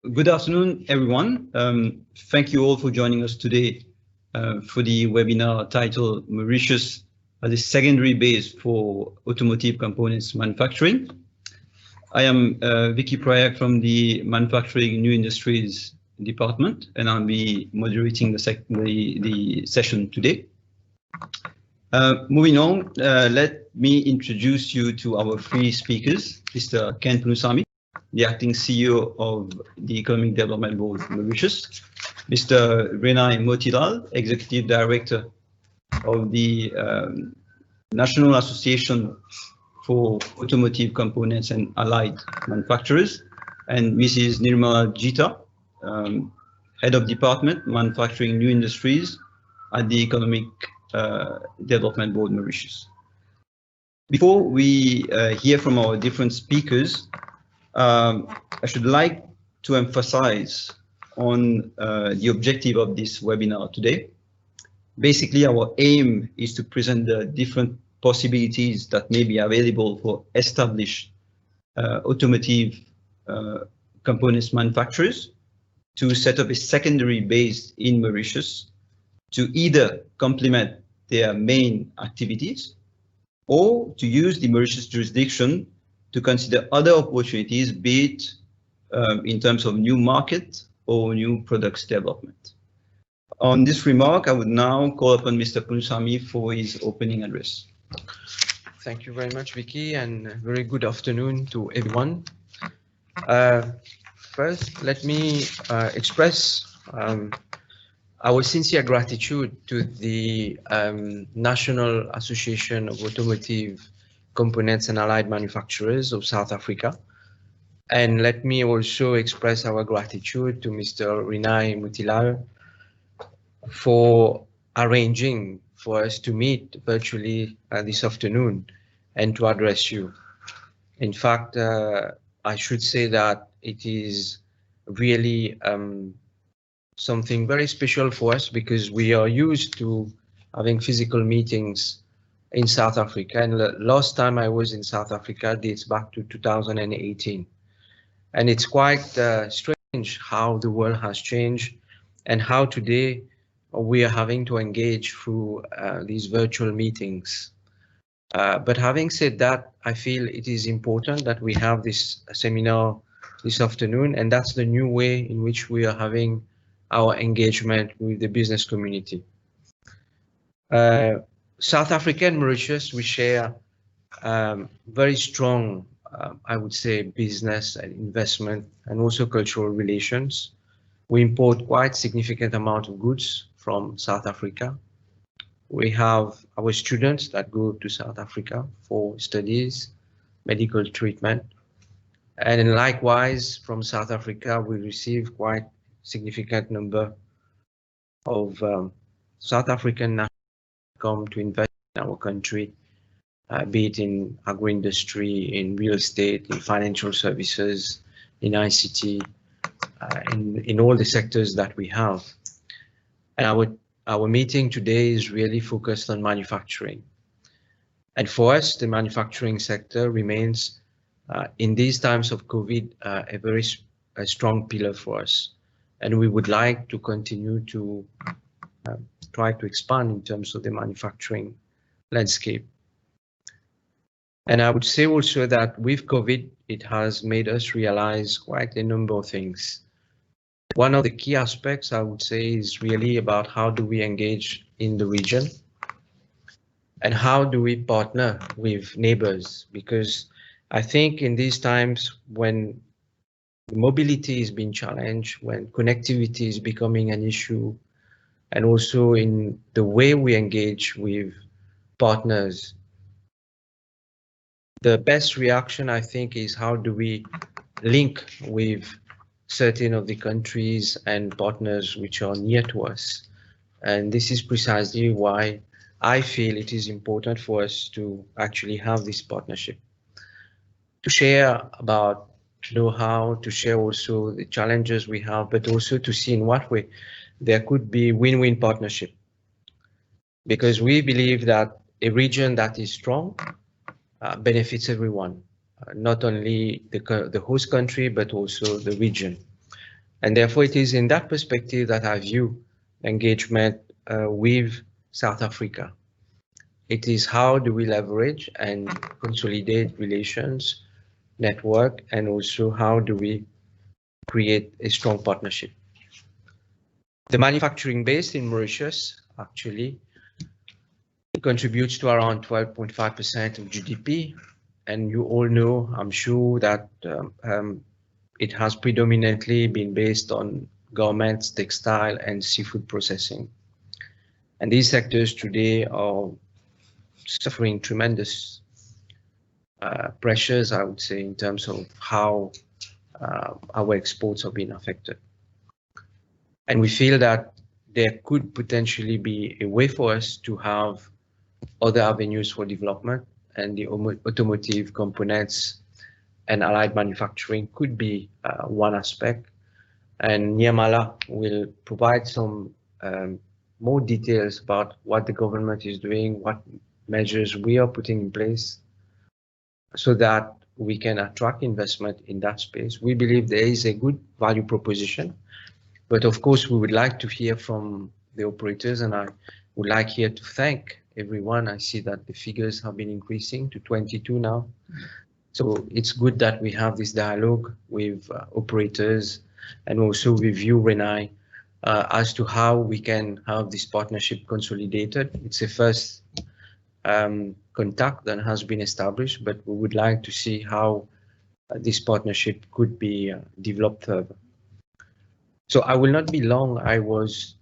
Good afternoon, everyone. Thank you all for joining us today for the webinar titled Mauritius as a secondary base for automotive components manufacturing. I am Vicky Prayak from the Manufacturing New Industries Department, and I'll be moderating the session today. Moving on, let me introduce you to our three speakers, Mr. Ken Poonoosamy, the acting CEO of the Economic Development Board of Mauritius, Mr. Renai Moothilal, Executive Director of the National Association for Automotive Components and Allied Manufacturers, and Mrs. Nirmala Jeetah, Head of Department, Manufacturing New Industries at the Economic Development Board Mauritius. Before we hear from our different speakers, I should like to emphasize on the objective of this webinar today. Basically, our aim is to present the different possibilities that may be available for established automotive components manufacturers to set up a secondary base in Mauritius to either complement their main activities or to use the Mauritius jurisdiction to consider other opportunities, be it in terms of new market or new products development. On this remark, I would now call upon Mr. Poonoosamy for his opening address. Thank you very much, Vicky, and very good afternoon to everyone. First, let me express our sincere gratitude to the National Association of Automotive Components and Allied Manufacturers of South Africa. And let me also express our gratitude to Mr. Renai Moothilal for arranging for us to meet virtually this afternoon and to address you. In fact, I should say that it is really something very special for us because we are used to having physical meetings in South Africa, and the last time I was in South Africa dates back to 2018. And it's quite strange how the world has changed and how today we are having to engage through these virtual meetings. But having said that, I feel it is important that we have this seminar this afternoon, and that's the new way in which we are having our engagement with the business community. South Africa and Mauritius, we share very strong, I would say, business and investment and also cultural relations. We import quite significant amount of goods from South Africa. We have our students that go to South Africa for studies, medical treatment. And likewise, from South Africa, we receive quite significant number of South African nationals come to invest in our country, be it in agro-industry, in real estate, in financial services, in ICT, in all the sectors that we have. And our meeting today is really focused on manufacturing. And for us, the manufacturing sector remains, in these times of COVID, a very strong pillar for us. And we would like to continue to try to expand in terms of the manufacturing landscape. And I would say also that with COVID, it has made us realize quite a number of things. One of the key aspects I would say is really about how do we engage in the region and how do we partner with neighbors, because I think in these times when mobility is being challenged, when connectivity is becoming an issue, and also in the way we engage with partners, the best reaction, I think, is how do we link with certain of the countries and partners which are near to us. And this is precisely why I feel it is important for us to actually have this partnership, to share about know-how, to share also the challenges we have, but also to see in what way there could be win-win partnership. Because we believe that a region that is strong benefits everyone, not only the host country, but also the region. And therefore, it is in that perspective that I view engagement with South Africa. It is how do we leverage and consolidate relations, network, and also how do we create a strong partnership. The manufacturing base in Mauritius actually contributes to around 12.5% of GDP. And you all know, I'm sure, that it has predominantly been based on garments, textile, and seafood processing. And these sectors today are suffering tremendous pressures, I would say, in terms of how our exports are being affected. And we feel that there could potentially be a way for us to have other avenues for development, and the automotive components and allied manufacturing could be one aspect. And Nirmala will provide some more details about what the government is doing, what measures we are putting in place so that we can attract investment in that space. We believe there is a good value proposition, but of course we would like to hear from the operators, and I would like here to thank everyone. I see that the figures have been increasing to 22 now. So it's good that we have this dialogue with operators and also with you, Renai, as to how we can have this partnership consolidated. It's a first contact that has been established, but we would like to see how this partnership could be developed further. So I will not be long. I was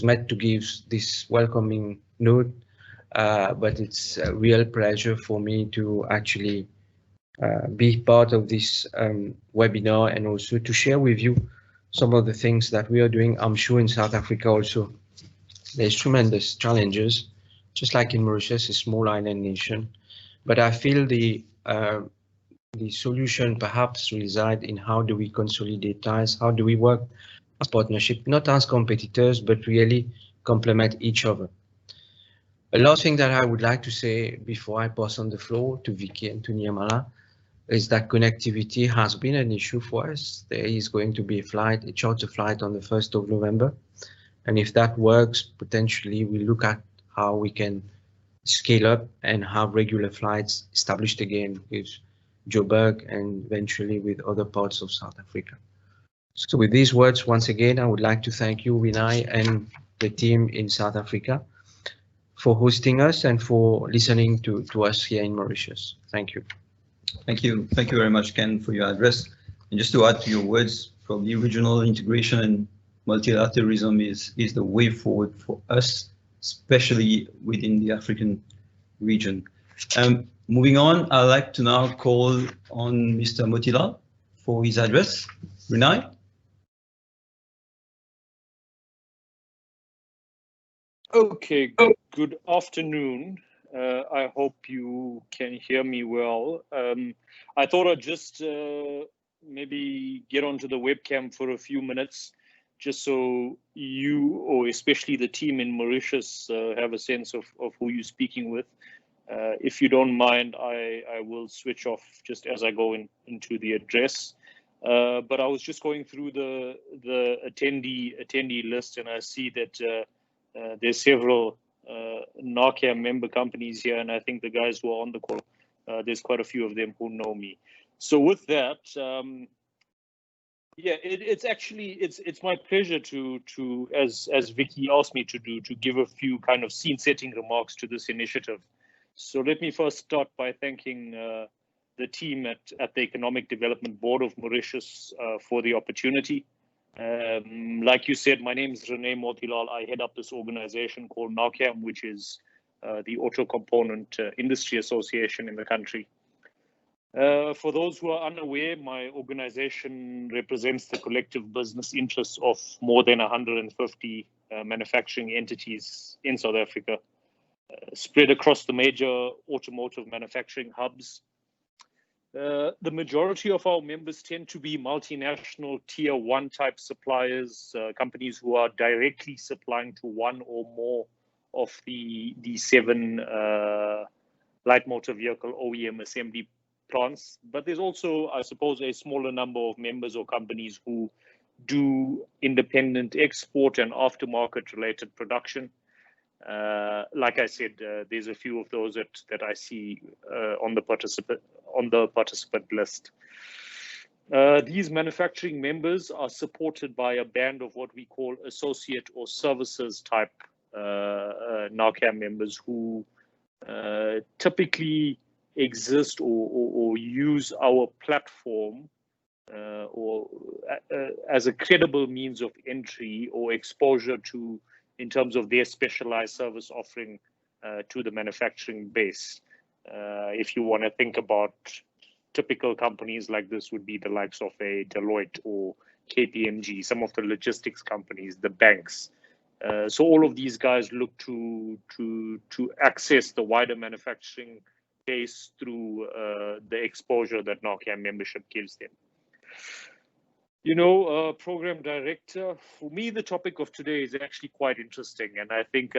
meant to give this welcoming note, but it's a real pleasure for me to actually be part of this webinar and also to share with you some of the things that we are doing. I'm sure in South Africa also there's tremendous challenges, just like in Mauritius, a small island nation. But I feel the solution perhaps reside in how do we consolidate ties, how do we work as partnership, not as competitors, but really complement each other. A last thing that I would like to say before I pass on the floor to Vicky and to Nirmala is that connectivity has been an issue for us. There is going to be a charter flight on the 1st of November. And if that works, potentially we look at how we can scale up and have regular flights established again with Joburg and eventually with other parts of South Africa. So with these words, once again, I would like to thank you, Renai, and the team in South Africa for hosting us and for listening to us here in Mauritius. Thank you. Thank you. Thank you very much, Ken, for your address. And just to add to your words, probably regional integration and multilateralism is the way forward for us, especially within the African region. Moving on, I'd like to now call on Mr. Moothilal for his address. Renai? Okay, good afternoon. I hope you can hear me well. I thought I'd just maybe get onto the webcam for a few minutes, just so you, or especially the team in Mauritius, have a sense of who you're speaking with. If you don't mind, I will switch off just as I go into the address. But I was just going through the attendee list, and I see that there's several NARCAM member companies here, and I think the guys who are on the call, there's quite a few of them who know me. So with that, yeah, it's my pleasure to as Vicky asked me to do, to give a few kind of scene-setting remarks to this initiative. So let me first start by thanking the team at the Economic Development Board of Mauritius for the opportunity. Like you said, my name is Renai Moothilal. I head up this organization called NARCAM, which is the Auto Component Industry Association in the country. For those who are unaware, my organization represents the collective business interests of more than 150 manufacturing entities in South Africa, spread across the major automotive manufacturing hubs. The majority of our members tend to be multinational tier 1 type suppliers, companies who are directly supplying to one or more of the 7 light motor vehicle OEM assembly plants. But there's also, I suppose, a smaller number of members or companies who do independent export and aftermarket related production. Like I said, there's a few of those that I see on the participant list. These manufacturing members are supported by a band of what we call associate or services type NARCAM members who typically exist or use our platform as a credible means of entry or exposure to, in terms of their specialized service offering to the manufacturing base. If you want to think about typical companies like this would be the likes of a Deloitte or KPMG, some of the logistics companies, the banks. So all of these guys look to access the wider manufacturing base through the exposure that NARCAM membership gives them. You know, program director, for me, the topic of today is actually quite interesting. And I think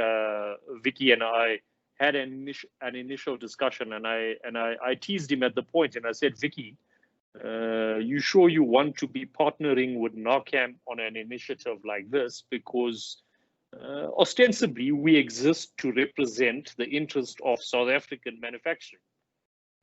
Vicky and I had an initial discussion, and I teased him at the point, and I said, Vicky, you sure you want to be partnering with NARCAM on an initiative like this? Because ostensibly, we exist to represent the interest of South African manufacturing.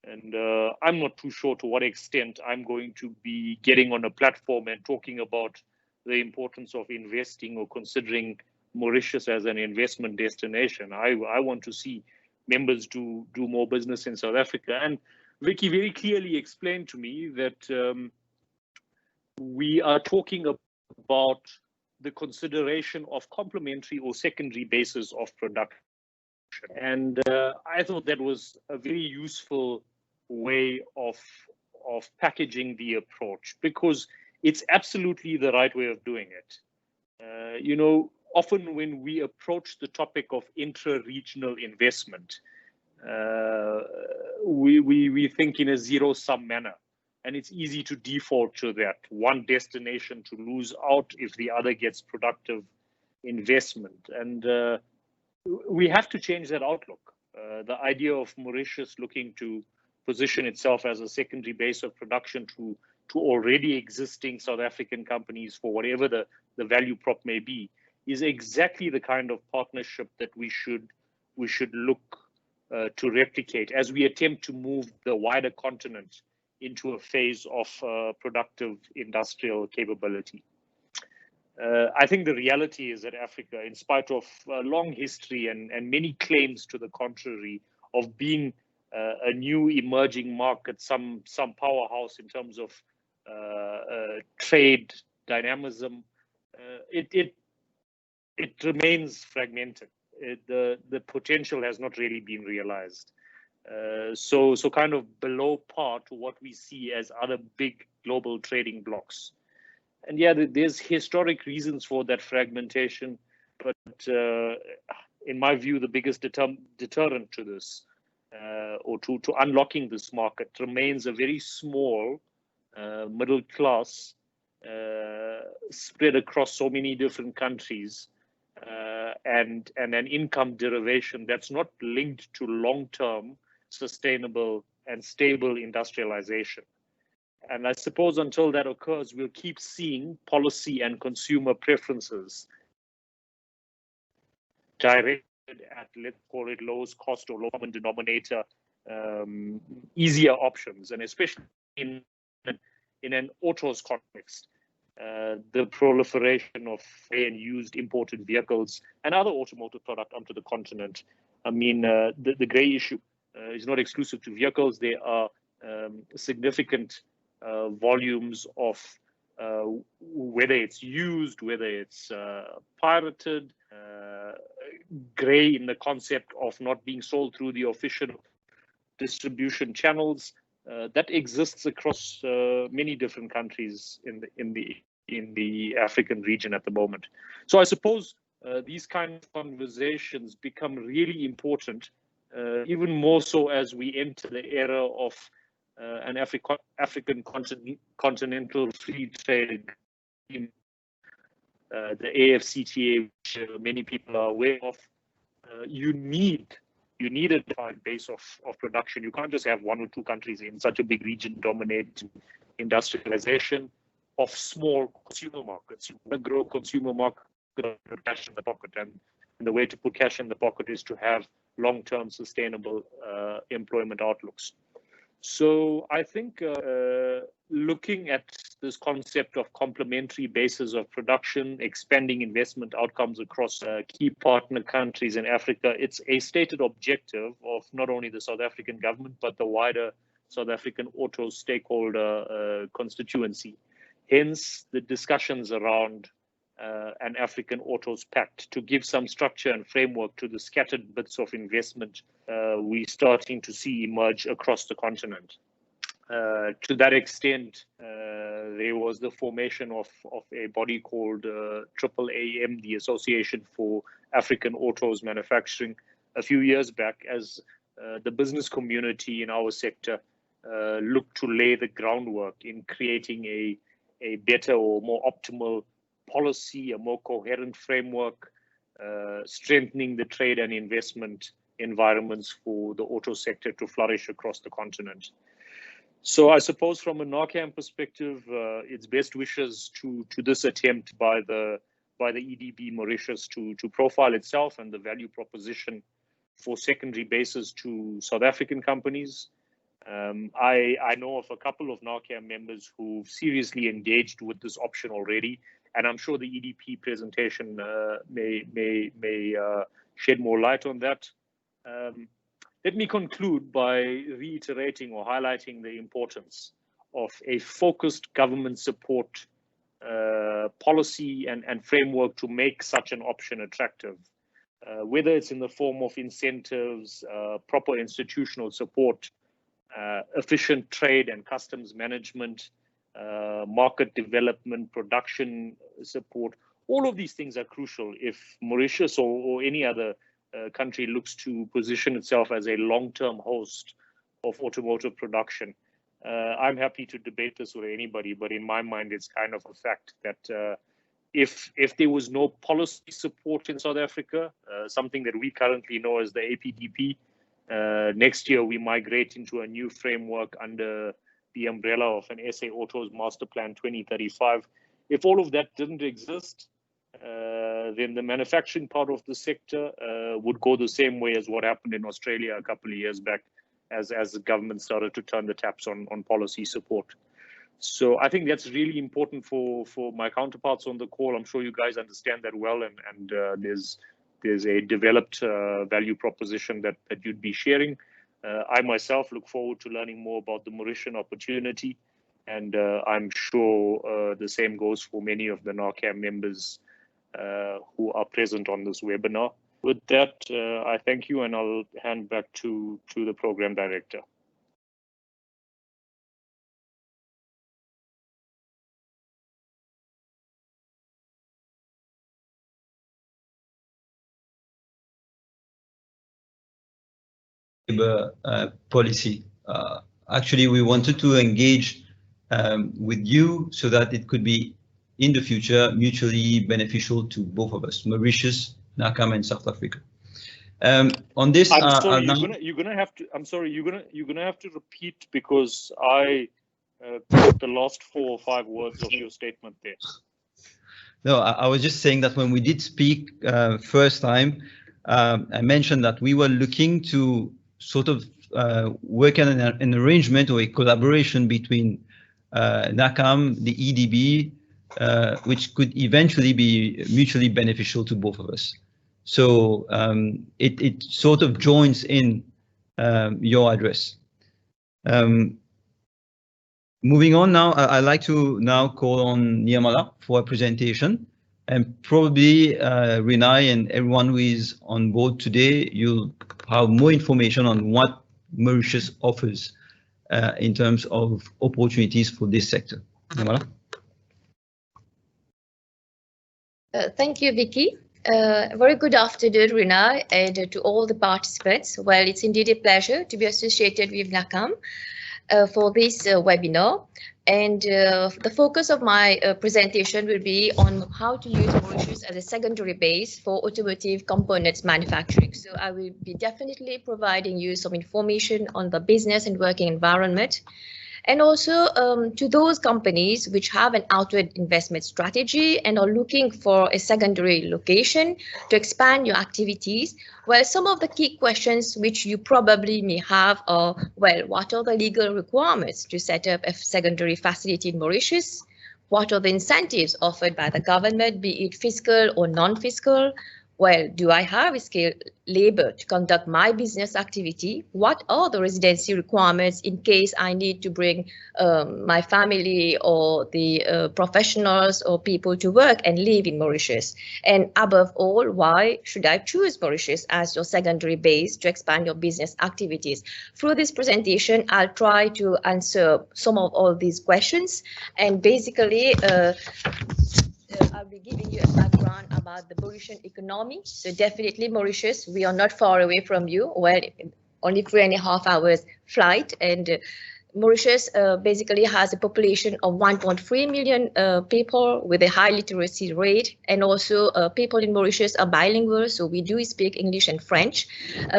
And I'm not too sure to what extent I'm going to be getting on a platform and talking about the importance of investing or considering Mauritius as an investment destination. I want to see members do more business in South Africa. And Vicky very clearly explained to me that we are talking about the consideration of complementary or secondary bases of production. And I thought that was a very useful way of packaging the approach, because it's absolutely the right way of doing it. You know, often when we approach the topic of intra-regional investment, we think in a zero-sum manner, and it's easy to default to that one destination to lose out if the other gets productive investment. And we have to change that outlook. The idea of Mauritius looking to position itself as a secondary base of production to already existing South African companies for whatever the value prop may be is exactly the kind of partnership that we should look to replicate as we attempt to move the wider continent into a phase of productive industrial capability. I think the reality is that Africa, in spite of a long history and many claims to the contrary of being a new emerging market, some powerhouse in terms of trade dynamism, it remains fragmented. The potential has not really been realized. So kind of below par to what we see as other big global trading blocks. And yeah, there's historic reasons for that fragmentation, but in my view, the biggest deterrent to this or to unlocking this market remains a very small middle class spread across so many different countries and an income derivation that's not linked to long-term sustainable and stable industrialization. And I suppose until that occurs, we'll keep seeing policy and consumer preferences directed at, let's call it, lowest cost or low common denominator, easier options, and especially in an autos context, the proliferation of free and used imported vehicles and other automotive product onto the continent. I mean, the grey issue is not exclusive to vehicles. There are significant volumes of whether it's used, whether it's pirated, grey in the concept of not being sold through the official distribution channels that exists across many different countries in the African region at the moment. So I suppose these kind of conversations become really important, even more so as we enter the era of an African continental free trade, the AFCTA, which many people are aware of. You need a defined base of production. You can't just have one or two countries in such a big region dominate industrialization. of small consumer markets. You want to grow consumer market, put cash in the pocket, and the way to put cash in the pocket is to have long-term sustainable employment outlooks. So I think looking at this concept of complementary bases of production, expanding investment outcomes across key partner countries in Africa, it's a stated objective of not only the South African government, but the wider South African auto stakeholder constituency. Hence, the discussions around an African Autos Pact to give some structure and framework to the scattered bits of investment we're starting to see emerge across the continent. To that extent, there was the formation of a body called AAAM, the Association for African Autos Manufacturing, a few years back, as the business community in our sector looked to lay the groundwork in creating a better or more optimal policy, a more coherent framework, strengthening the trade and investment environments for the auto sector to flourish across the continent. So I suppose from a NARCAM perspective, it's best wishes to this attempt by the EDB Mauritius to profile itself and the value proposition for secondary bases to South African companies. I know of a couple of NARCAM members who've seriously engaged with this option already, and I'm sure the EDP presentation may shed more light on that. Let me conclude by reiterating or highlighting the importance of a focused government support policy and framework to make such an option attractive, whether it's in the form of incentives, proper institutional support, efficient trade and customs management, market development, production support. All of these things are crucial if Mauritius or any other country looks to position itself as a long-term host of automotive production. I'm happy to debate this with anybody, but in my mind, it's kind of a fact that if there was no policy support in South Africa, something that we currently know as the APDP, next year we migrate into a new framework under the umbrella of an SA Autos Master Plan 2035. If all of that didn't exist, then the manufacturing part of the sector would go the same way as what happened in Australia a couple of years back, as the government started to turn the taps on policy support. So I think that's really important for my counterparts on the call. I'm sure you guys understand that well, and there's a developed value proposition that you'd be sharing. I myself look forward to learning more about the Mauritian opportunity, and I'm sure the same goes for many of the NARCAM members who are present on this webinar. With that, I thank you, and I'll hand back to the program director. Policy. Actually, we wanted to engage with you so that it could be in the future mutually beneficial to both of us, Mauritius, NARCAM, and South Africa. On this, I'm sorry, you're gonna have to. I'm sorry, you're gonna have to repeat, because I caught the last 4 or 5 words of your statement there. No, I was just saying that when we did speak first time, I mentioned that we were looking to sort of work on an arrangement or a collaboration between NARCAM, the EDB, which could eventually be mutually beneficial to both of us. So it sort of joins in your address. Moving on now, I'd like to now call on Nirmala for a presentation, and probably Renai and everyone who is on board today, you'll have more information on what Mauritius offers in terms of opportunities for this sector. Nirmala? Thank you, Vicky. Very good afternoon, Renai, and to all the participants. Well, it's indeed a pleasure to be associated with NARCAM for this webinar. And the focus of my presentation will be on how to use Mauritius as a secondary base for automotive components manufacturing. So I will be definitely providing you some information on the business and working environment, And also to those companies which have an outward investment strategy and are looking for a secondary location to expand your activities. Well, some of the key questions which you probably may have are, well, what are the legal requirements to set up a secondary facility in Mauritius? What are the incentives offered by the government, be it fiscal or non-fiscal? Well, do I have skilled labor to conduct my business activity? What are the residency requirements in case I need to bring my family or the professionals or people to work and live in Mauritius? And above all, why should I choose Mauritius as your secondary base to expand your business activities? Through this presentation, I'll try to answer some of all these questions, and basically I'll be giving you a background about the Mauritian economy. So definitely Mauritius, we are not far away from you. Well, only 3.5 hours flight, and Mauritius basically has a population of 1.3 million people with a high literacy rate, and also people in Mauritius are bilingual, so we do speak English and French.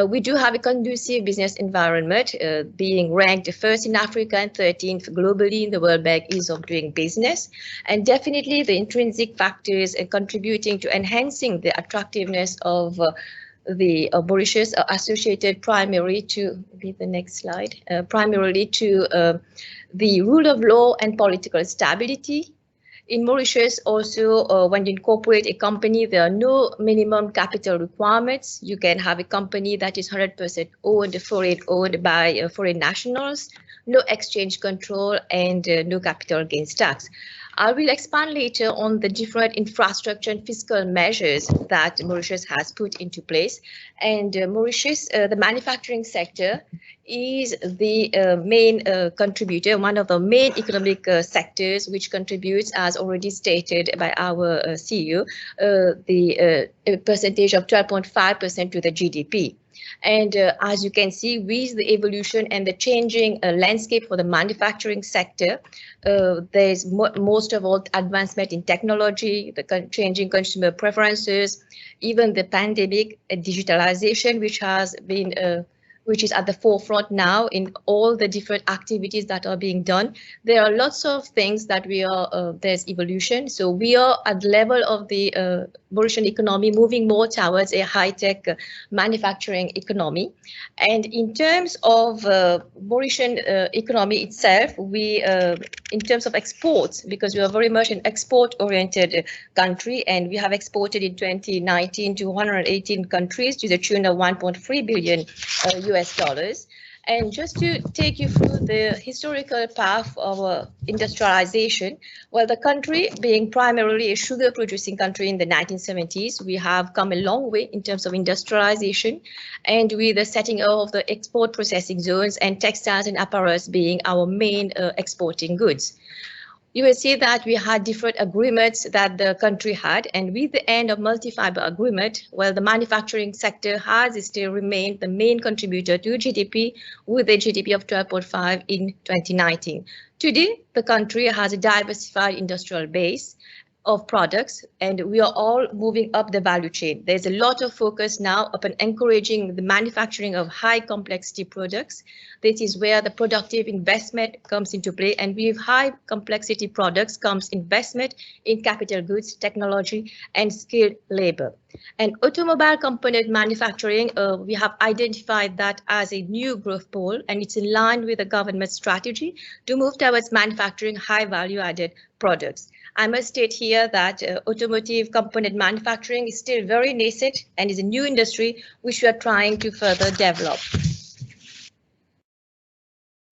We do have a conducive business environment, being ranked first in Africa and 13th globally in the World Bank Ease of Doing Business. And definitely the intrinsic factors contributing to enhancing the attractiveness of the Mauritius are associated primarily to, be the next slide, primarily to the rule of law and political stability. In Mauritius also, when you incorporate a company, there are no minimum capital requirements. You can have a company that is 100% owned by foreign nationals, no exchange control, and no capital gains tax. I will expand later on the different infrastructure and fiscal measures that Mauritius has put into place. And Mauritius, the manufacturing sector is the main contributor, one of the main economic sectors which contributes, as already stated by our CEO, the percentage of 12.5% to the GDP. And as you can see, with the evolution and the changing landscape for the manufacturing sector, there's most of all advancement in technology, the changing consumer preferences, even the pandemic, digitalization, which has been which is at the forefront now in all the different activities that are being done. There are lots of things that we are, there's evolution. So we are at the level of the Mauritian economy moving more towards a high-tech manufacturing economy. And in terms of Mauritian economy itself, we, in terms of exports, because we are very much an export-oriented country, and we have exported in 2019 to 118 countries to the tune of 1.3 billion US dollars. And just to take you through the historical path of industrialization, well, the country being primarily a sugar producing country in the 1970s, we have come a long way in terms of industrialization, and with the setting of the export processing zones and textiles and apparels being our main exporting goods. You will see that we had different agreements that the country had, and with the end of multi-fiber agreement, well, the manufacturing sector has still remained the main contributor to GDP, with a GDP of 12.5 in 2019. Today, the country has a diversified industrial base of products, and we are all moving up the value chain. There's a lot of focus now upon encouraging the manufacturing of high complexity products. This is where the productive investment comes into play, and with high complexity products comes investment in capital goods, technology, and skilled labor. And automobile component manufacturing, we have identified that as a new growth pole, and it's in line with the government strategy to move towards manufacturing high value added products. I must state here that automotive component manufacturing is still very nascent and is a new industry which we are trying to further develop.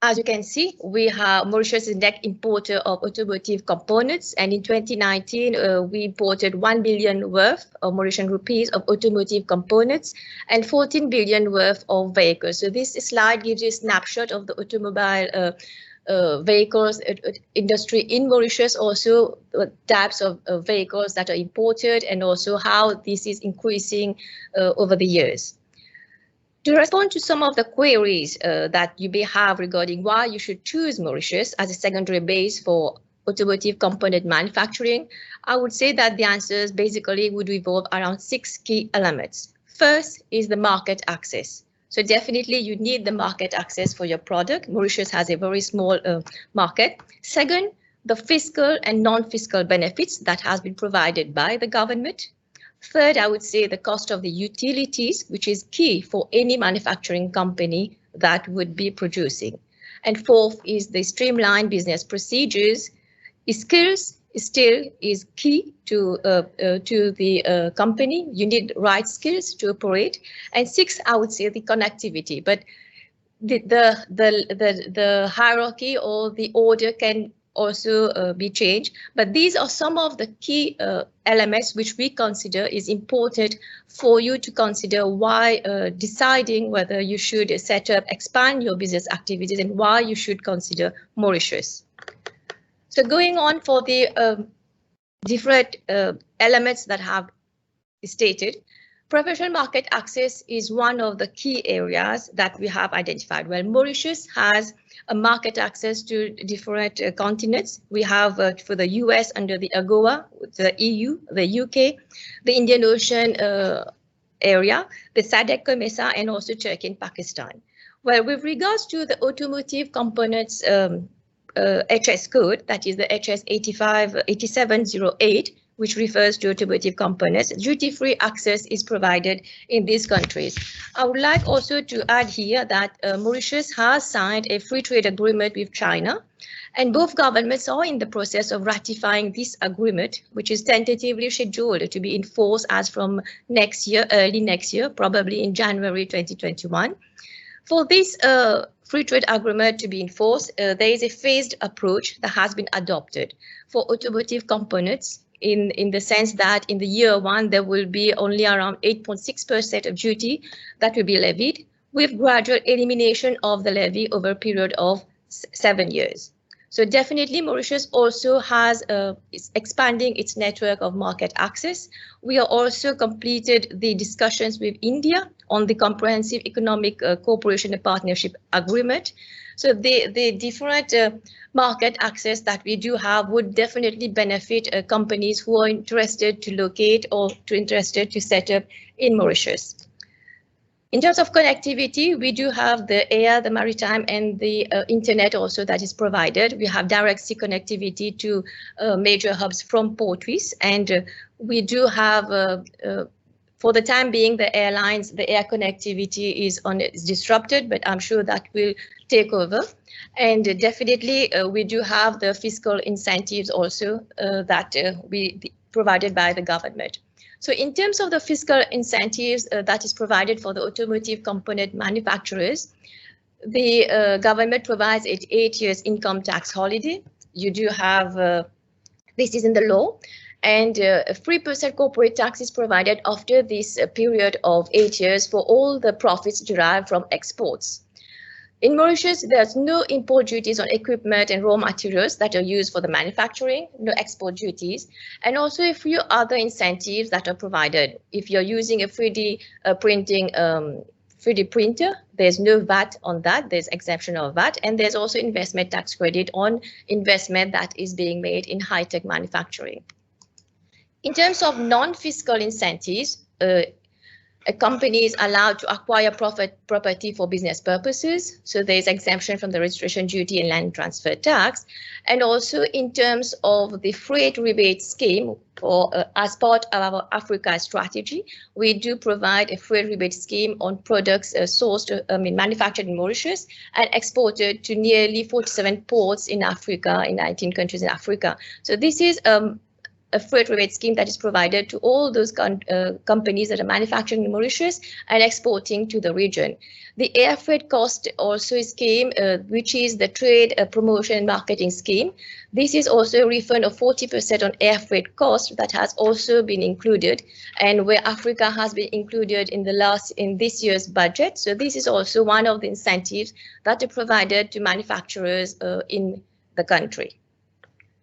As you can see, we have Mauritius is net importer of automotive components, and in 2019 we imported 1 billion worth of Mauritian rupees of automotive components and 14 billion worth of vehicles. So this slide gives you a snapshot of the automobile vehicles industry in Mauritius, also types of vehicles that are imported, and also how this is increasing over the years. To respond to some of the queries that you may have regarding why you should choose Mauritius as a secondary base for automotive component manufacturing, I would say that the answers basically would revolve around 6 key elements. First is the market access. So definitely you need the market access for your product. Mauritius has a very small market. Second, the fiscal and non-fiscal benefits that has been provided by the government. Third, I would say the cost of the utilities, which is key for any manufacturing company that would be producing. And fourth is the streamlined business procedures. Skills still is key to the company. You need right skills to operate. And sixth, I would say the connectivity. But the hierarchy or the order can also be changed. But these are some of the key elements which we consider is important for you to consider why deciding whether you should set up, expand your business activities and why you should consider Mauritius. So going on for the different elements that have stated, professional market access is one of the key areas that we have identified. Well, Mauritius has a market access to different continents. We have for the US under the AGOA, the EU, the UK, the Indian Ocean area, the SADC COMESA, and also Turkey and Pakistan. Well, with regards to the automotive components HS code, that is the HS 8708, which refers to automotive components, duty-free access is provided in these countries. I would like also to add here that Mauritius has signed a free trade agreement with China, and both governments are in the process of ratifying this agreement, which is tentatively scheduled to be in force as from next year, early next year, probably in January 2021. For this free trade agreement to be enforced, there is a phased approach that has been adopted for automotive components in the sense that in the year one, there will be only around 8.6% of duty that will be levied, with gradual elimination of the levy over a period of 7 years. So definitely Mauritius also is expanding its network of market access. We are also completed the discussions with India on the Comprehensive Economic Cooperation and Partnership Agreement. So the different market access that we do have would definitely benefit companies who are interested to locate or interested to set up in Mauritius. In terms of connectivity, we do have the air, the maritime, and the internet also that is provided. We have direct sea connectivity to major hubs from Port-Louis, and we do have, for the time being, the airlines, the air connectivity is disrupted, but I'm sure that will take over. And definitely, we do have the fiscal incentives also that we provided by the government. So in terms of the fiscal incentives that is provided for the automotive component manufacturers, the government provides an 8 years income tax holiday. You do have, this is in the law, and a 3% corporate tax is provided after this period of 8 years for all the profits derived from exports. In Mauritius, there's no import duties on equipment and raw materials that are used for the manufacturing, no export duties, and also a few other incentives that are provided. If you're using a 3D printer, there's no VAT on that, there's exemption of VAT, and there's also investment tax credit on investment that is being made in high-tech manufacturing. In terms of non-fiscal incentives, a company is allowed to acquire property for business purposes. So there's exemption from the registration duty and land transfer tax. And also in terms of the freight rebate scheme, for as part of our Africa strategy, we do provide a freight rebate scheme on products manufactured in Mauritius and exported to nearly 47 ports in Africa, in 19 countries in Africa. So this is a freight rebate scheme that is provided to all those companies that are manufacturing in Mauritius and exporting to the region. The air freight cost also scheme, which is the trade promotion and marketing scheme. This is also a refund of 40% on air freight cost that has also been included, and where Africa has been included in this year's budget. So this is also one of the incentives that are provided to manufacturers in the country.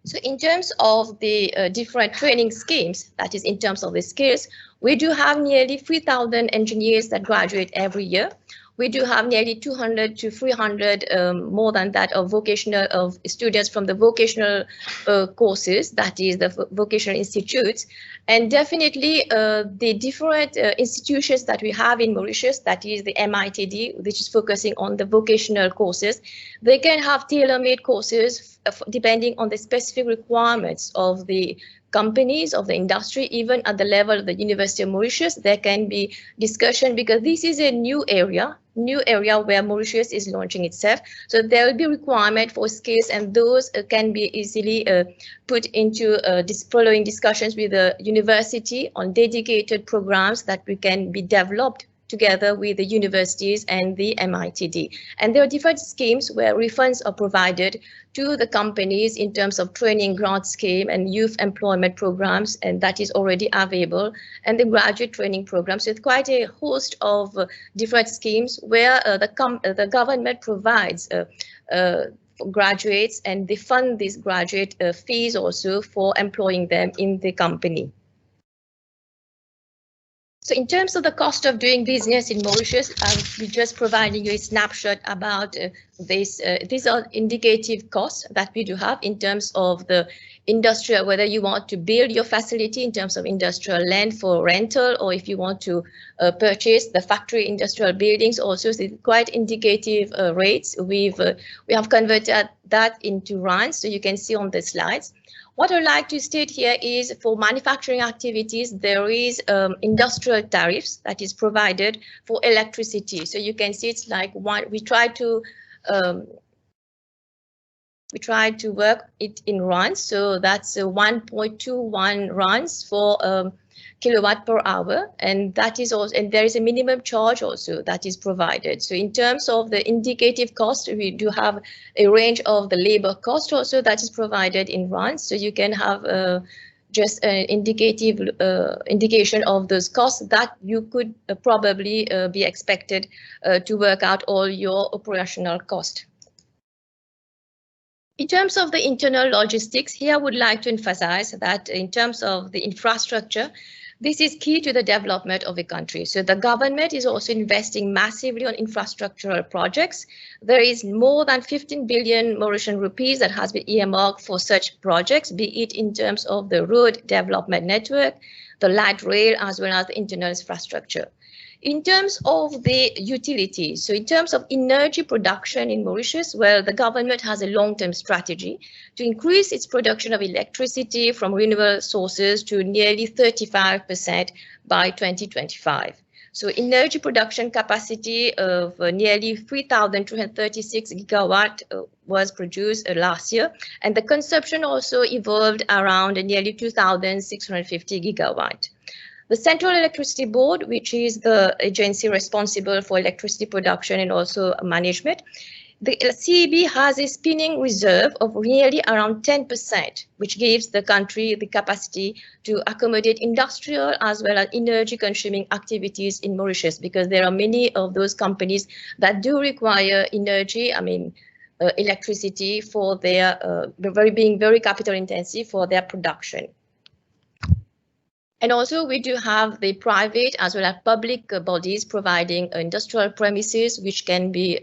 So in terms of the different training schemes, that is in terms of the skills, we do have nearly 3,000 engineers that graduate every year. we do have nearly 200 to 300, more than that, of students from the vocational courses, that is the vocational institutes. And definitely the different institutions that we have in Mauritius, that is the MITD, which is focusing on the vocational courses, they can have tailor-made courses depending on the specific requirements of the companies, of the industry. Even at the level of the University of Mauritius, there can be discussion, because this is a new area where Mauritius is launching itself. So there will be requirement for skills, and those can be easily put into following discussions with the university on dedicated programs that can be developed together with the universities and the MITD. And there are different schemes where refunds are provided to the companies in terms of training grant scheme and youth employment programs, and that is already available, and the graduate training programs. So it's quite a host of different schemes where the government provides graduates, and they fund these graduate fees also for employing them in the company. So in terms of the cost of doing business in Mauritius, I'll be just providing you a snapshot about this. These are indicative costs that we do have in terms of the industrial, whether you want to build your facility in terms of industrial land for rental, or if you want to purchase the factory industrial buildings also. So quite indicative rates. We have converted that into rands, so you can see on the slides. What I'd like to state here is, for manufacturing activities, there is industrial tariffs that is provided for electricity. So you can see it's like we try to work it in rands. So that's 1.21 rands for kilowatt per hour, and that is also, and there is a minimum charge also that is provided. So in terms of the indicative cost, we do have a range of the labor cost also that is provided in rands. So you can have just an indicative indication of those costs that you could probably be expected to work out all your operational cost. In terms of the internal logistics, here I would like to emphasize that in terms of the infrastructure, this is key to the development of a country. So the government is also investing massively on infrastructural projects. There is more than 15 billion Mauritian rupees that has been earmarked for such projects, be it in terms of the road development network, the light rail, as well as the internal infrastructure. In terms of the utilities, so in terms of energy production in Mauritius, well, the government has a long-term strategy to increase its production of electricity from renewable sources to nearly 35% by 2025. So energy production capacity of nearly 3,236 gigawatt was produced last year, and the consumption also evolved around nearly 2,650 gigawatt. The Central Electricity Board, which is the agency responsible for electricity production and also management, the CEB has a spinning reserve of nearly around 10%, which gives the country the capacity to accommodate industrial as well as energy consuming activities in Mauritius, because there are many of those companies that do require energy, electricity for their being very capital intensive for their production. And also we do have the private as well as public bodies providing industrial premises, which can be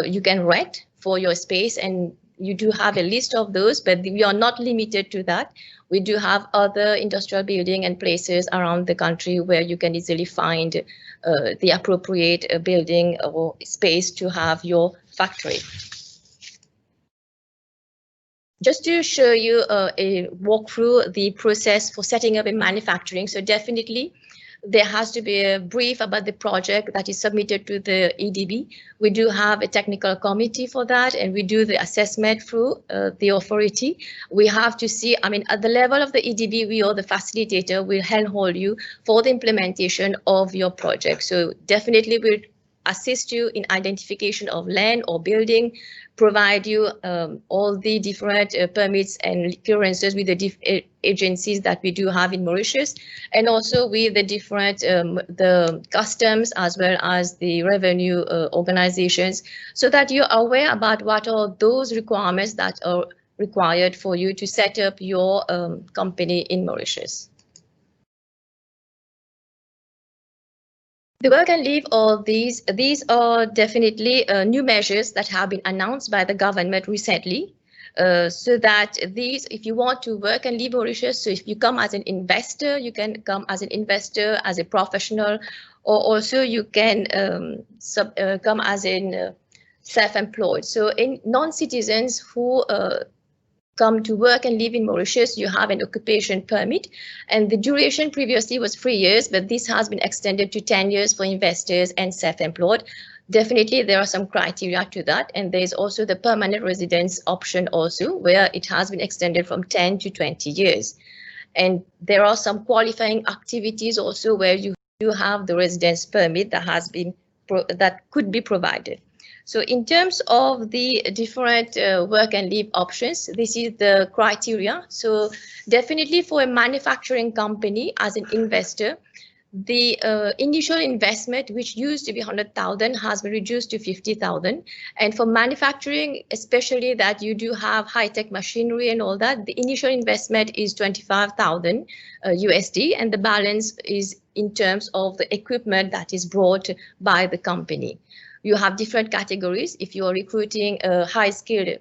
you can rent for your space, and you do have a list of those, but we are not limited to that. We do have other industrial building and places around the country where you can easily find the appropriate building or space to have your factory. Just to show you a walkthrough the process for setting up a manufacturing. So definitely there has to be a brief about the project that is submitted to the EDB. We do have a technical committee for that, and we do the assessment through the authority. We have to see, at the level of the EDB, we or the facilitator will handhold you for the implementation of your project. So definitely we'll assist you in identification of land or building, provide you all the different permits and clearances with the agencies that we do have in Mauritius, and also with the different the customs as well as the revenue organizations, so that you're aware about what are those requirements that are required for you to set up your company in Mauritius. The work and leave, all these are definitely new measures that have been announced by the government recently. So that these, if you want to work and live Mauritius, so if you come as an investor, you can come as an investor, as a professional, or also you can come as in self-employed. So in non-citizens who come to work and live in Mauritius, you have an occupation permit, and the duration previously was 3 years, but this has been extended to 10 years for investors and self-employed. Definitely, there are some criteria to that, and there's also the permanent residence option also, where it has been extended from 10 to 20 years. And there are some qualifying activities also where you do have the residence permit that has been that could be provided. So in terms of the different work and live options, this is the criteria. So definitely for a manufacturing company as an investor, the initial investment, which used to be 100,000, has been reduced to 50,000. And for manufacturing, especially that you do have high-tech machinery and all that, the initial investment is 25,000 USD, and the balance is in terms of the equipment that is brought by the company. You have different categories. If you are recruiting high-skilled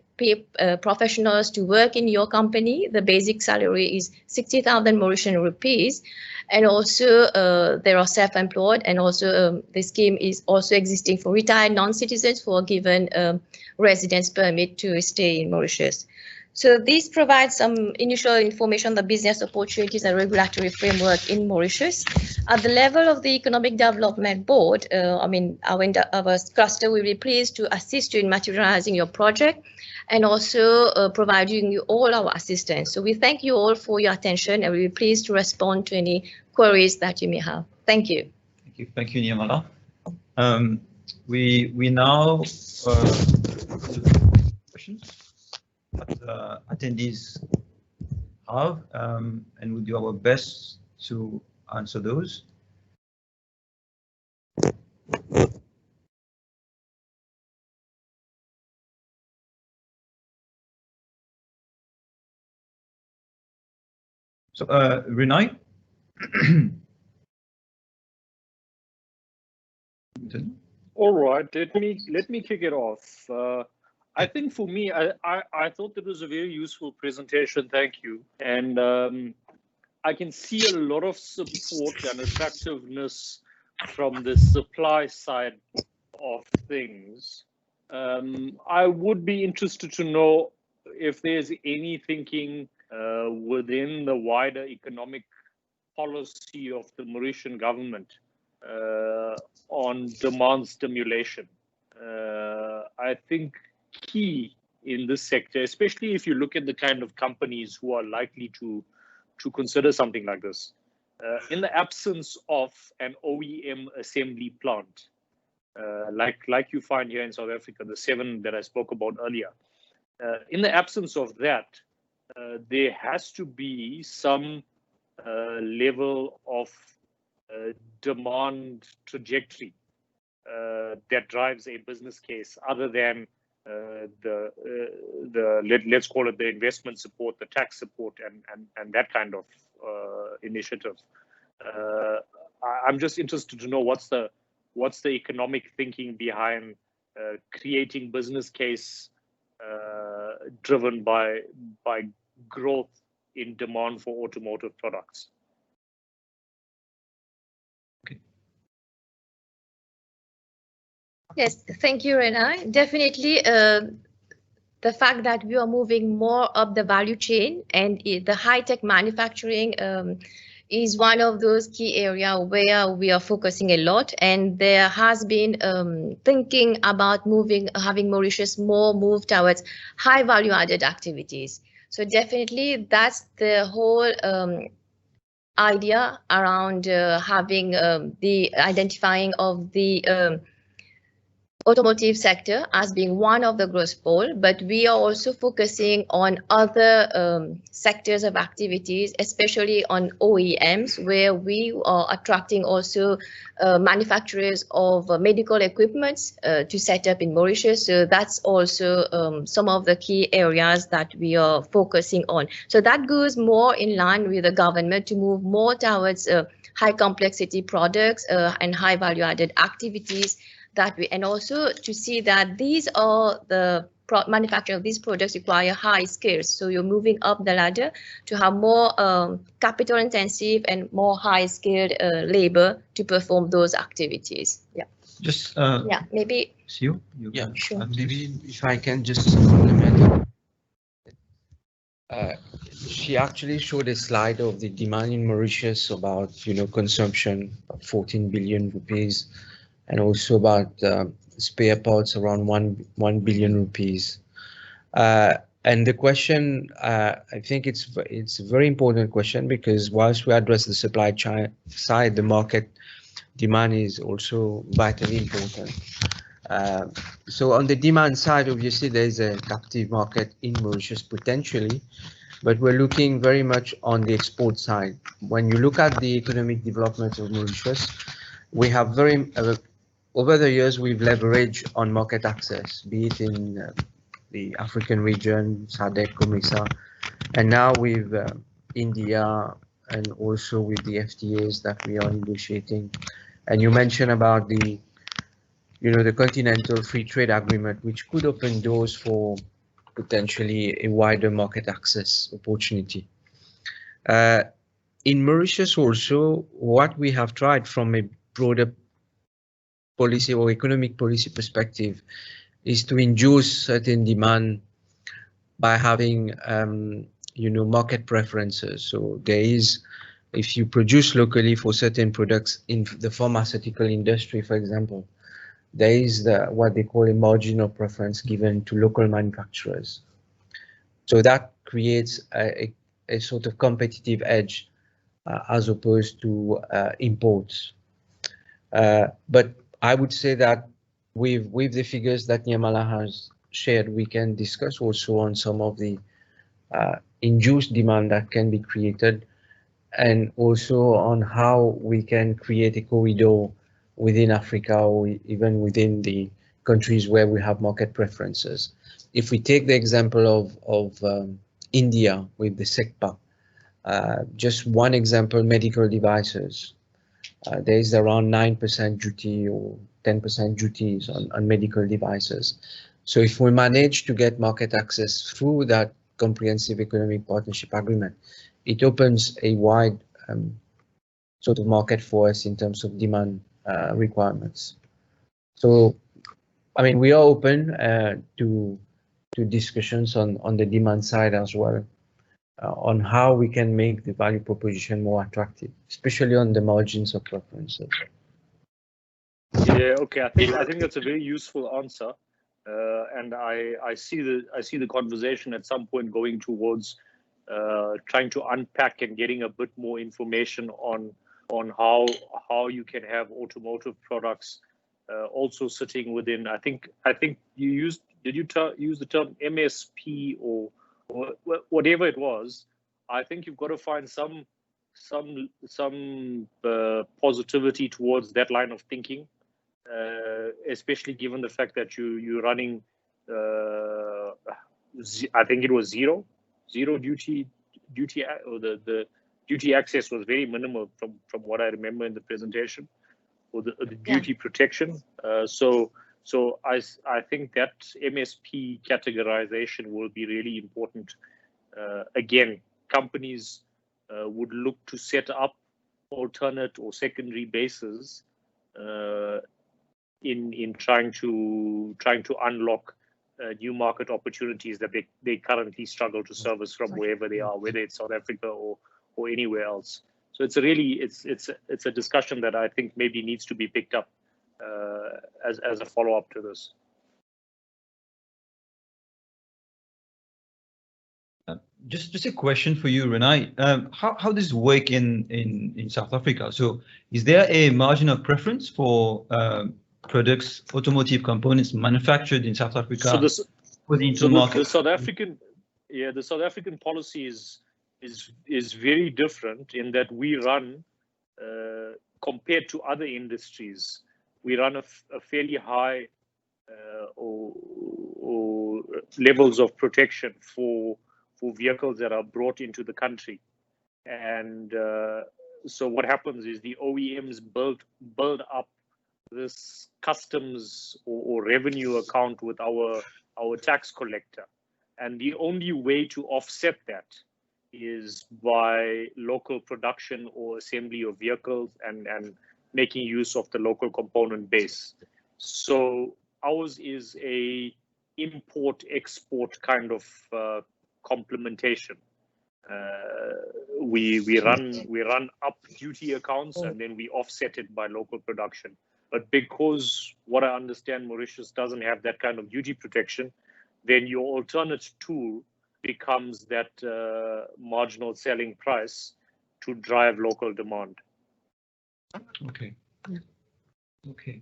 professionals to work in your company, the basic salary is 60,000 Mauritian rupees. And also there are self-employed, and also the scheme is also existing for retired non-citizens who are given residence permit to stay in Mauritius. So this provides some initial information on the business opportunities and regulatory framework in Mauritius. At the level of the Economic Development Board, our cluster will be pleased to assist you in materializing your project and also providing you all our assistance. So we thank you all for your attention, and we'll be pleased to respond to any queries that you may have. Thank you. Thank you, Nirmala. We now questions that attendees have, and we'll do our best to answer those. So, Renai. All right, let me kick it off. I think for me, I thought that was a very useful presentation. Thank you. And I can see a lot of support and attractiveness from the supply side of things. I would be interested to know if there's any thinking within the wider economic policy of the Mauritian government on demand stimulation. I think key in this sector, especially if you look at the kind of companies who are likely to consider something like this, in the absence of an OEM assembly plant, like you find here in South Africa, the 7 that I spoke about earlier. In the absence of that, there has to be some level of demand trajectory that drives a business case other than let's call it the investment support, the tax support, and that kind of initiative. I'm just interested to know what's the economic thinking behind creating business case driven by growth in demand for automotive products. Yes, thank you, Renai. Definitely, the fact that we are moving more up the value chain and the high-tech manufacturing is one of those key areas where we are focusing a lot. And there has been thinking about having Mauritius move towards high value-added activities. So definitely, that's the whole idea around having the identifying of the automotive sector as being one of the growth pole, but we are also focusing on other sectors of activities, especially on OEMs, where we are attracting also manufacturers of medical equipment to set up in Mauritius. So that's also some of the key areas that we are focusing on. So that goes more in line with the government to move more towards high complexity products and high value added activities that we, and also to see that these are the manufacturing of these products require high skills. So you're moving up the ladder to have more capital intensive and more high skilled labor to perform those activities. Yeah. Just yeah, maybe. you. Yeah, sure. maybe if I can just complement. She actually showed a slide of the demand in Mauritius about, consumption of 14 billion rupees, and also about spare parts around 1 billion rupees. And the question, I think it's a very important question, because whilst we address the supply side, the market demand is also vitally important. So on the demand side, obviously there is a captive market in Mauritius potentially, but we're looking very much on the export side. When you look at the economic development of Mauritius, we have over the years, we've leveraged on market access, be it in the African region, SADC, COMESA, and now with India, and also with the FTAs that we are negotiating. And you mentioned about the Continental Free Trade Agreement, which could open doors for potentially a wider market access opportunity. In Mauritius also, what we have tried from a broader policy or economic policy perspective is to induce certain demand by having market preferences. So there is, if you produce locally for certain products in the pharmaceutical industry, for example, there is what they call a margin of preference given to local manufacturers. So that creates a sort of competitive edge as opposed to imports. But I would say that with the figures that Nirmala has shared, we can discuss also on some of the induced demand that can be created, and also on how we can create a corridor within Africa or even within the countries where we have market preferences. If we take the example of India with the SECPA, just one example, medical devices. There is around 9% duty or 10% duties on medical devices. So if we manage to get market access through that comprehensive economic partnership agreement, it opens a wide sort of market for us in terms of demand requirements. So, I mean, we are open to discussions on the demand side as well, on how we can make the value proposition more attractive, especially on the margins of preferences. Yeah, okay. I think that's a very useful answer, and I see the conversation at some point going towards trying to unpack and getting a bit more information on how you can have automotive products also sitting within. I think you used use the term MSP or whatever it was. I think you've got to find some positivity towards that line of thinking, especially given the fact that you're running. I think it was zero duty, or the duty access was very minimal from what I remember in the presentation, or the duty protection. So I think that MSP categorization will be really important. Again, companies would look to set up alternate or secondary bases in trying to unlock new market opportunities that they currently struggle to service from wherever they are, whether it's South Africa or anywhere else. So it's a discussion that I think maybe needs to be picked up as a follow-up to this. Just a question for you, Renai. How does this work in South Africa? So is there a margin of preference for products, automotive components manufactured in South Africa So this, for the so internal market? the South African, yeah, the South African policy is very different in that we run, compared to other industries, we run a fairly high or levels of protection for vehicles that are brought into the country, and so what happens is the OEMs build up this customs or revenue account with our tax collector, and the only way to offset that is by local production or assembly of vehicles and making use of the local component base. So ours is a import-export kind of complementation. We run up duty accounts and then we offset it by local production. But because what I understand, Mauritius doesn't have that kind of duty protection, then your alternate tool becomes that marginal selling price to drive local demand. Okay. Okay.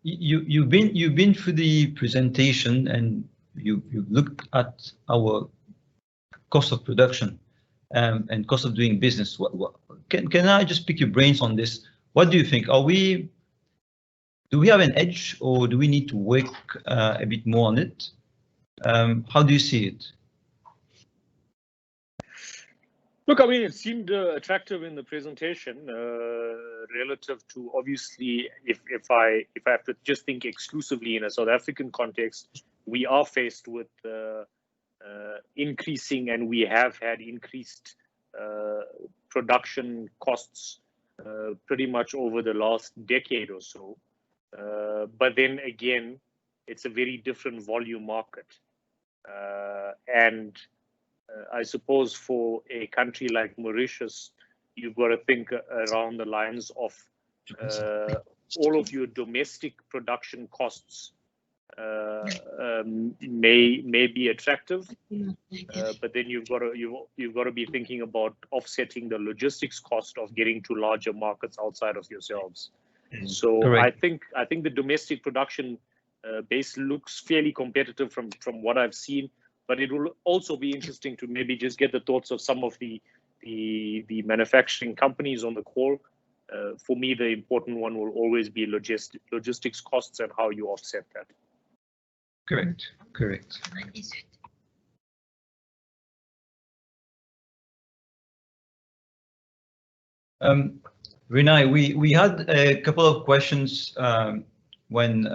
You've been through the presentation and you looked at our cost of production and cost of doing business. Can I just pick your brains on this? What do you think? Do we have an edge, or do we need to work a bit more on it? How do you see it? Look, I mean, it seemed attractive in the presentation relative to, obviously, if I have to just think exclusively in a South African context, we are faced with increasing, and we have had increased production costs pretty much over the last decade or so. But then again, it's a very different volume market. And I suppose for a country like Mauritius, you've got to think around the lines of all of your domestic production costs may be attractive, but then you've got to be thinking about offsetting the logistics cost of getting to larger markets outside of yourselves. So correct. I think the domestic production base looks fairly competitive from what I've seen, but it will also be interesting to maybe just get the thoughts of some of the manufacturing companies on the call. For me, the important one will always be logistics costs and how you offset that. Correct. Correct. Renai, we had a couple of questions when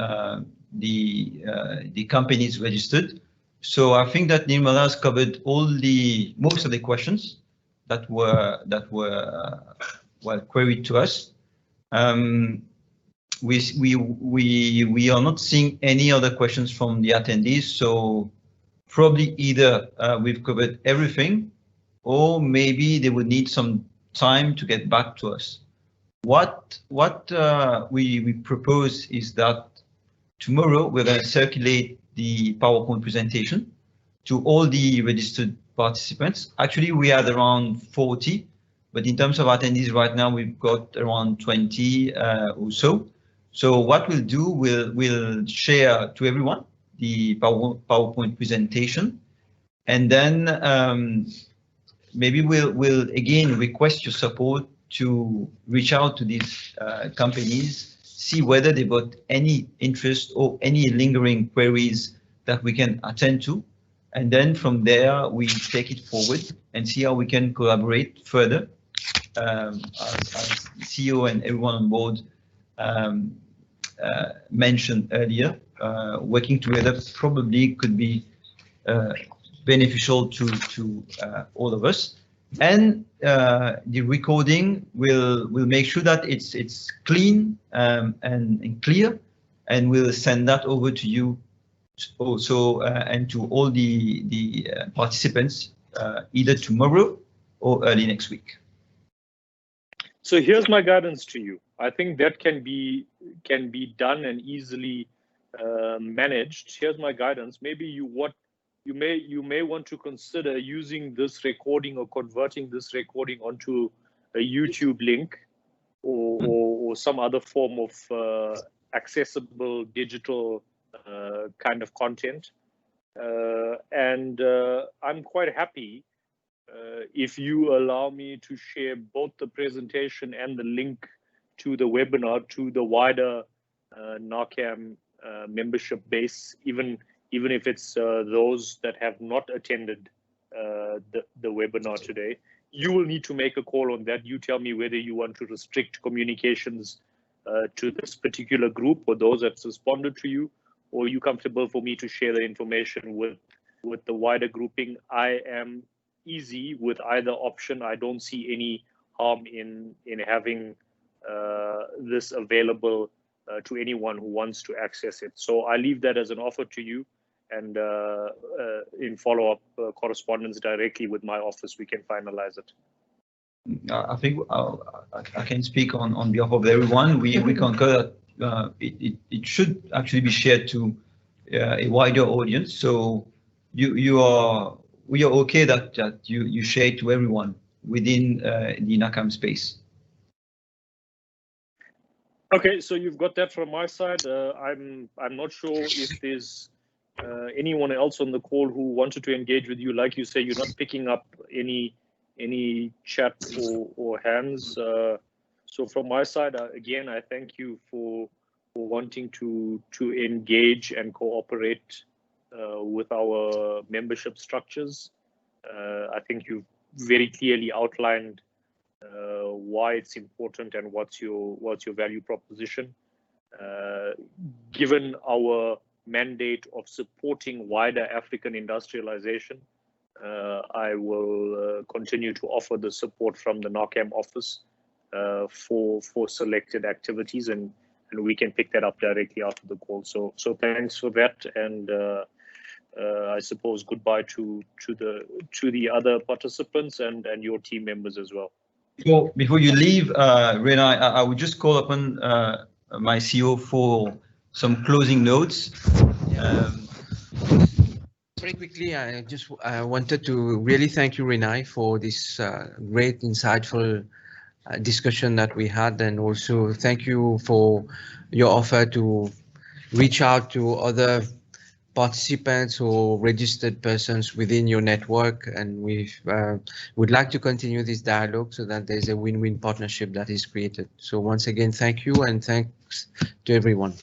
the company is registered. So I think that Nirmala has covered most of the questions that were well queried to us. We are not seeing any other questions from the attendees, so probably either we've covered everything, or maybe they would need some time to get back to us. What we propose is that tomorrow we're going to circulate the PowerPoint presentation to all the registered participants. Actually, we had around 40, but in terms of attendees right now, we've got around 20 or so. So what we'll do, we'll share to everyone the PowerPoint presentation, and then maybe we'll again request your support to reach out to these companies, see whether they've got any interest or any lingering queries that we can attend to. And then from there, we take it forward and see how we can collaborate further. As CEO and everyone on board mentioned earlier, working together probably could be beneficial to all of us. And the recording will make sure that it's clean and clear, and we'll send that over to you also and to all the participants either tomorrow or early next week. So here's my guidance to you. I think that can be done and easily managed. Here's my guidance. Maybe you may want to consider using this recording or converting this recording onto a YouTube link or or some other form of accessible digital kind of content. And I'm quite happy if you allow me to share both the presentation and the link to the webinar to the wider NARCAM membership base, even if it's those that have not attended the webinar today. You will need to make a call on that. You tell me whether you want to restrict communications to this particular group or those that responded to you, or are you comfortable for me to share the information with the wider grouping? I am easy with either option. I don't see any harm in having this available to anyone who wants to access it. So I leave that as an offer to you, and in follow-up correspondence directly with my office, we can finalize it. I think I can speak on behalf of everyone. We concur that it should actually be shared to a wider audience. So we are okay that you share it to everyone within the NACAM space. Okay, so you've got that from my side. I'm not sure if there's anyone else on the call who wanted to engage with you. Like you say, you're not picking up any chat or hands. So from my side, again, I thank you for wanting to engage and cooperate with our membership structures. I think you've very clearly outlined why it's important and what's your value proposition. Given our mandate of supporting wider African industrialization, I will continue to offer the support from the NARCAM office for selected activities, and we can pick that up directly after the call. So thanks for that, and I suppose goodbye to the other participants and your team members as well. Before you leave, Renai, I would just call upon my CEO for some closing notes. Very quickly, I wanted to really thank you, Renai, for this great, insightful discussion that we had, and also thank you for your offer to reach out to other participants or registered persons within your network, and we would like to continue this dialogue so that there's a win-win partnership that is created. So once again, thank you, and thanks to everyone.